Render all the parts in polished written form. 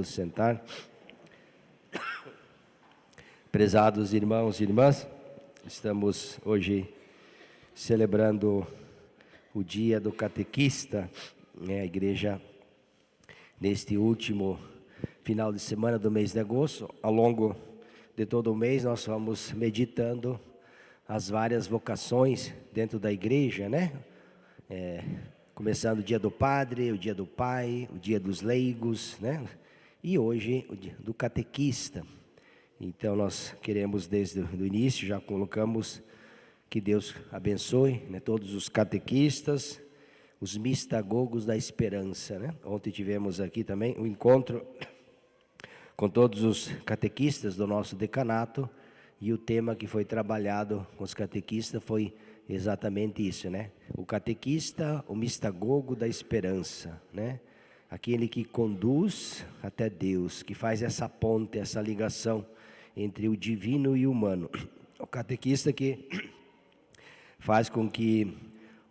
Podemos sentar. Prezados irmãos e irmãs, estamos hoje celebrando o dia do catequista, a igreja, neste último final de semana do mês de agosto. Ao longo de todo o mês nós vamos meditando as várias vocações dentro da igreja, né? Começando o dia do padre, o dia do pai, o dia dos leigos, né? E hoje o dia do catequista. Então nós queremos desde o início, já colocamos que Deus abençoe, né, todos os catequistas, os mistagogos da esperança, né? Ontem tivemos aqui também um encontro com todos os catequistas do nosso decanato, e o tema que foi trabalhado com os catequistas foi exatamente isso, né? O catequista, o mistagogo da esperança, né? Aquele que conduz até Deus, que faz essa ponte, essa ligação entre o divino e o humano. O catequista que faz com que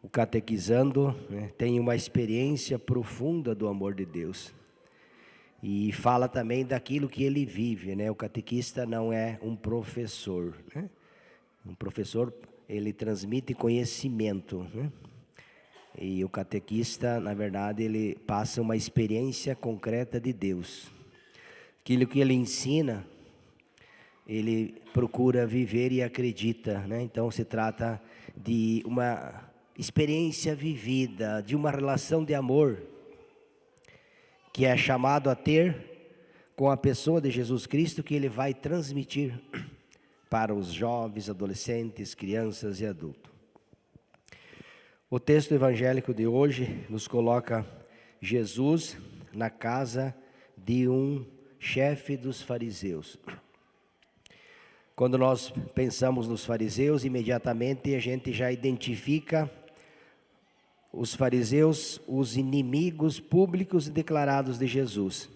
o catequizando, né, tenha uma experiência profunda do amor de Deus. E fala também daquilo que ele vive, né? O catequista não é um professor, né? Um professor, ele transmite conhecimento, né? E o catequista, na verdade, ele passa uma experiência concreta de Deus. Aquilo que ele ensina, ele procura viver e acredita, né? Então se trata de uma experiência vivida, de uma relação de amor que é chamado a ter com a pessoa de Jesus Cristo, que ele vai transmitir para os jovens, adolescentes, crianças e adultos. O texto evangélico de hoje nos coloca Jesus na casa de um chefe dos fariseus. Quando nós pensamos nos fariseus, imediatamente a gente já identifica os fariseus, os inimigos públicos e declarados de Jesus.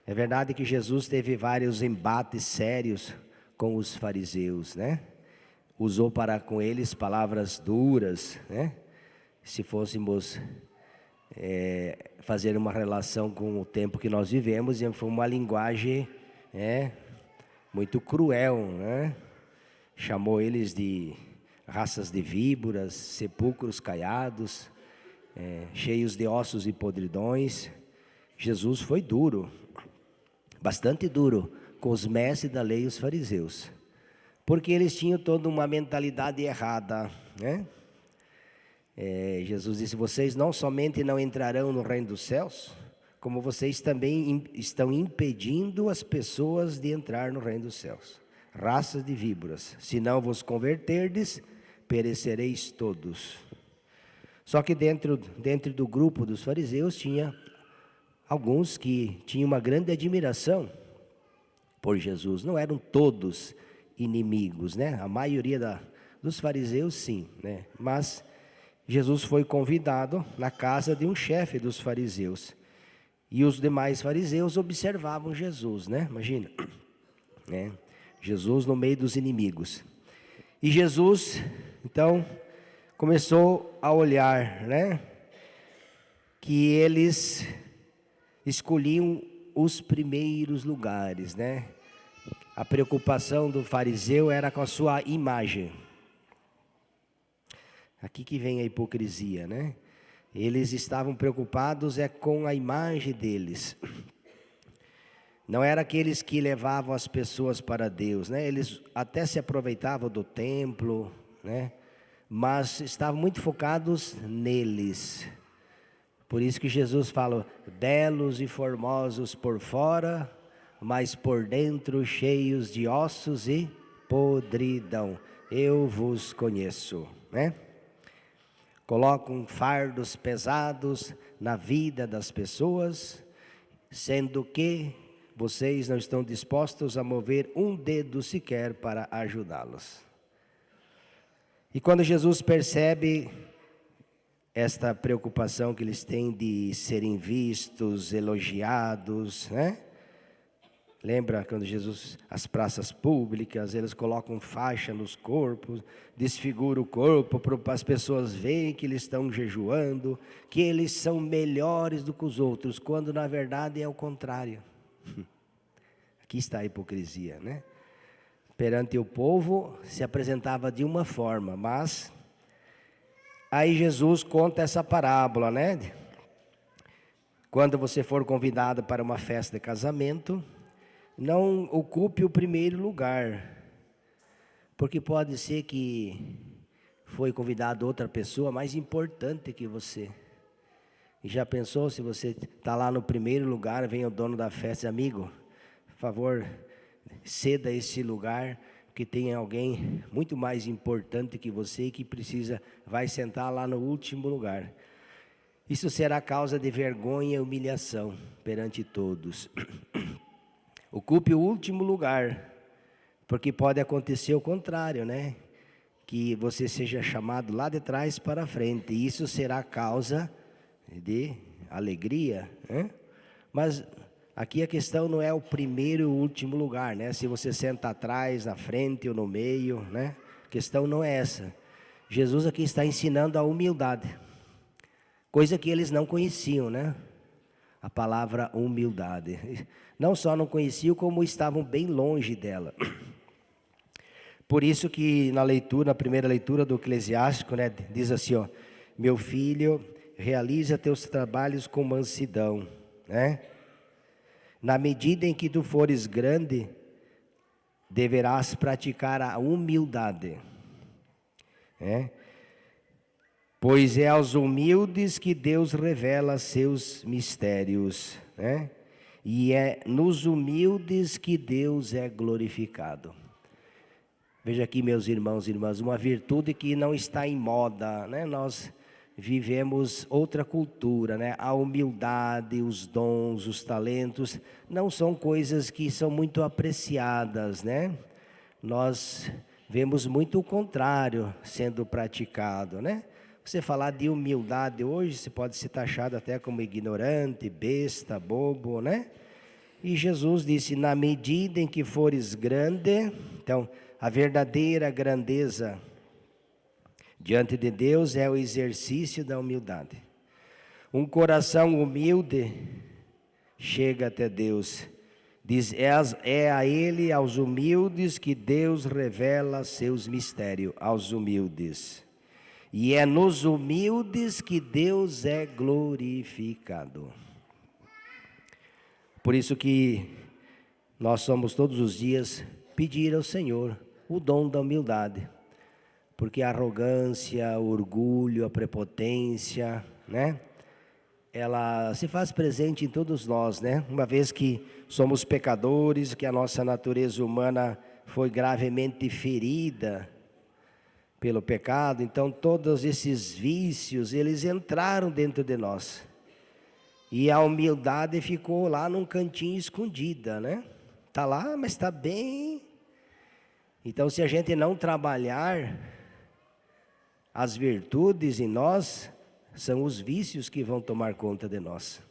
É verdade que Jesus teve vários embates sérios com os fariseus, né? Usou para com eles palavras duras, né? Se fôssemos fazer uma relação com o tempo que nós vivemos, foi uma linguagem muito cruel, né? Chamou eles de raças de víboras, sepulcros caiados, cheios de ossos e podridões. Jesus foi duro, bastante duro, com os mestres da lei e os fariseus, porque eles tinham toda uma mentalidade errada, né? Jesus disse: vocês não somente não entrarão no reino dos céus, como vocês também estão impedindo as pessoas de entrar no reino dos céus. Raças de víboras, se não vos converterdes, perecereis todos. Só que dentro do grupo dos fariseus tinha alguns que tinham uma grande admiração por Jesus. Não eram todos inimigos, né? A maioria dos fariseus sim, né? Mas Jesus foi convidado na casa de um chefe dos fariseus. E os demais fariseus observavam Jesus, né? Imagina, né? Jesus no meio dos inimigos. E Jesus, então, começou a olhar, né? Que eles escolhiam os primeiros lugares, né? A preocupação do fariseu era com a sua imagem. Aqui que vem a hipocrisia, né? Eles estavam preocupados com a imagem deles. Não era aqueles que levavam as pessoas para Deus, né? Eles até se aproveitavam do templo, né? Mas estavam muito focados neles. Por isso que Jesus fala: belos e formosos por fora, mas por dentro cheios de ossos e podridão. Eu vos conheço, né? Colocam fardos pesados na vida das pessoas, sendo que vocês não estão dispostos a mover um dedo sequer para ajudá-los. E quando Jesus percebe esta preocupação que eles têm de serem vistos, elogiados, né? Lembra quando Jesus, as praças públicas, eles colocam faixa nos corpos, desfiguram o corpo para as pessoas verem que eles estão jejuando, que eles são melhores do que os outros, quando na verdade é o contrário. Aqui está a hipocrisia, né? Perante o povo se apresentava de uma forma, mas aí Jesus conta essa parábola, né? Quando você for convidado para uma festa de casamento, não ocupe o primeiro lugar, porque pode ser que foi convidado outra pessoa mais importante que você. E já pensou se você está lá no primeiro lugar, vem o dono da festa, amigo, por favor, ceda esse lugar, que tem alguém muito mais importante que você que vai sentar lá no último lugar. Isso será causa de vergonha e humilhação perante todos. Ocupe o último lugar, porque pode acontecer o contrário, né? Que você seja chamado lá de trás para frente, e isso será causa de alegria, né? Mas aqui a questão não é o primeiro e o último lugar, né? Se você senta atrás, na frente ou no meio, né? A questão não é essa. Jesus aqui está ensinando a humildade, coisa que eles não conheciam, né? A palavra humildade. Não só não conheciam, como estavam bem longe dela. Por isso que na primeira leitura do Eclesiástico, né, diz assim, ó, meu filho, realiza teus trabalhos com mansidão, né? Na medida em que tu fores grande, deverás praticar a humildade, né? Pois é aos humildes que Deus revela seus mistérios, né? E é nos humildes que Deus é glorificado. Veja aqui, meus irmãos e irmãs, uma virtude que não está em moda, né? Nós vivemos outra cultura, né? A humildade, os dons, os talentos, não são coisas que são muito apreciadas, né? Nós vemos muito o contrário sendo praticado, né? Você falar de humildade hoje, você pode ser taxado até como ignorante, besta, bobo, né? E Jesus disse, na medida em que fores grande, então, a verdadeira grandeza diante de Deus é o exercício da humildade. Um coração humilde chega até Deus. Diz, é a Ele, aos humildes, que Deus revela seus mistérios, aos humildes. E é nos humildes que Deus é glorificado. Por isso que nós somos todos os dias pedir ao Senhor o dom da humildade. Porque a arrogância, o orgulho, a prepotência, né? Ela se faz presente em todos nós, né? Uma vez que somos pecadores, que a nossa natureza humana foi gravemente ferida pelo pecado, então todos esses vícios, eles entraram dentro de nós. E a humildade ficou lá num cantinho escondida, né? Está lá, mas está bem. Então, se a gente não trabalhar as virtudes em nós, são os vícios que vão tomar conta de nós.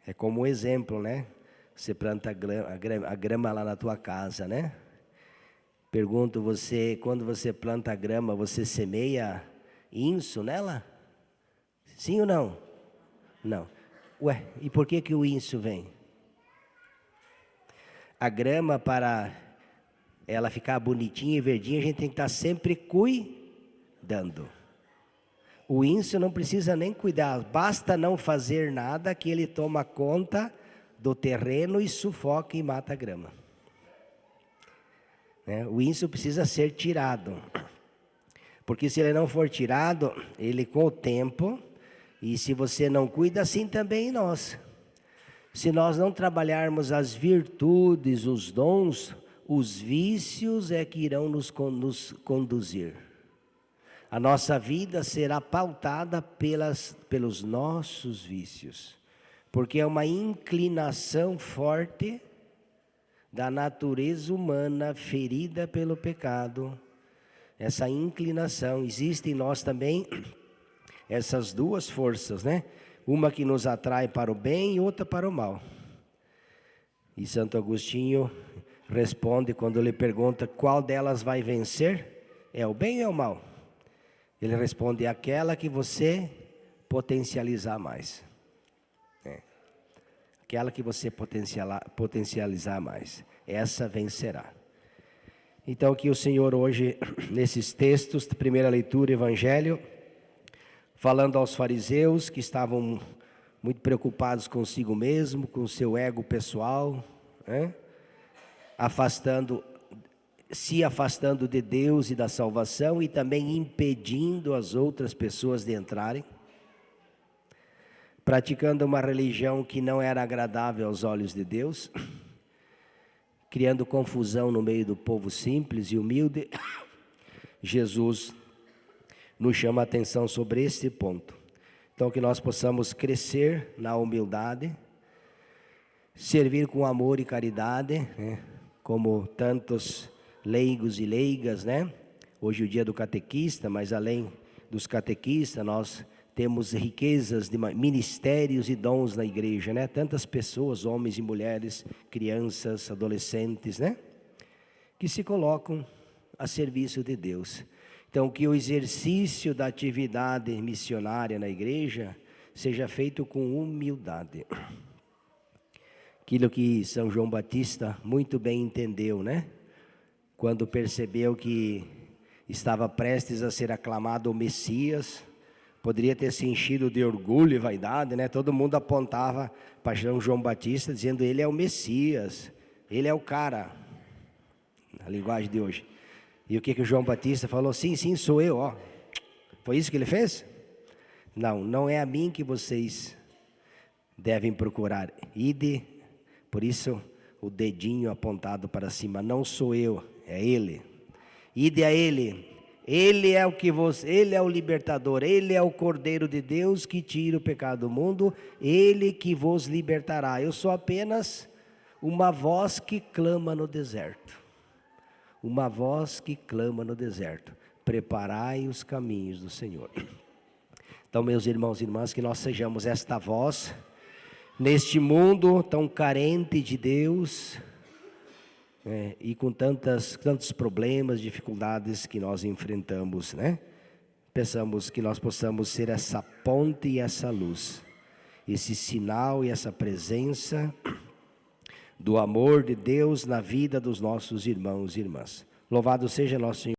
É como um exemplo, né? Você planta a grama lá na tua casa, né? Pergunto você, quando você planta a grama, você semeia inso nela? Sim ou não? Não. Ué, e por que o inso vem? A grama, para ela ficar bonitinha e verdinha, a gente tem que estar sempre cuidando. O inso não precisa nem cuidar, basta não fazer nada que ele toma conta do terreno e sufoca e mata a grama. O inso precisa ser tirado, porque se ele não for tirado, ele com o tempo, e se você não cuida, assim também nós. Se nós não trabalharmos as virtudes, os dons, os vícios é que irão nos conduzir. A nossa vida será pautada pelos nossos vícios, porque é uma inclinação forte da natureza humana ferida pelo pecado. Essa inclinação, existe em nós também essas duas forças, né? Uma que nos atrai para o bem e outra para o mal. E Santo Agostinho responde quando ele pergunta qual delas vai vencer, é o bem ou é o mal? Ele responde, aquela que você potencializar mais. aquela que você potencializar mais, essa vencerá. Então que o Senhor hoje, nesses textos, primeira leitura, Evangelho, falando aos fariseus que estavam muito preocupados consigo mesmo, com o seu ego pessoal, né? Se afastando de Deus e da salvação e também impedindo as outras pessoas de entrarem, praticando uma religião que não era agradável aos olhos de Deus, criando confusão no meio do povo simples e humilde. Jesus nos chama a atenção sobre esse ponto. Então que nós possamos crescer na humildade, servir com amor e caridade, né? Como tantos leigos e leigas, né? Hoje é o dia do catequista, mas além dos catequistas, nós temos riquezas de ministérios e dons na igreja, né? Tantas pessoas, homens e mulheres, crianças, adolescentes, né? Que se colocam a serviço de Deus. Então, que o exercício da atividade missionária na igreja seja feito com humildade. Aquilo que São João Batista muito bem entendeu, né? Quando percebeu que estava prestes a ser aclamado o Messias, poderia ter se enchido de orgulho e vaidade, né? Todo mundo apontava para São João Batista, dizendo: ele é o Messias, ele é o cara, na linguagem de hoje. E o que o João Batista falou? Sim, sou eu, ó. Foi isso que ele fez? Não é a mim que vocês devem procurar. Ide, por isso o dedinho apontado para cima, não sou eu, é ele. Ide a ele. Ele é ele é o libertador, ele é o Cordeiro de Deus que tira o pecado do mundo, ele que vos libertará. Eu sou apenas uma voz que clama no deserto. Uma voz que clama no deserto. Preparai os caminhos do Senhor. Então, meus irmãos e irmãs, que nós sejamos esta voz neste mundo tão carente de Deus, e com tantos problemas, dificuldades que nós enfrentamos, né? Pensamos que nós possamos ser essa ponte e essa luz, esse sinal e essa presença do amor de Deus na vida dos nossos irmãos e irmãs. Louvado seja nosso Senhor.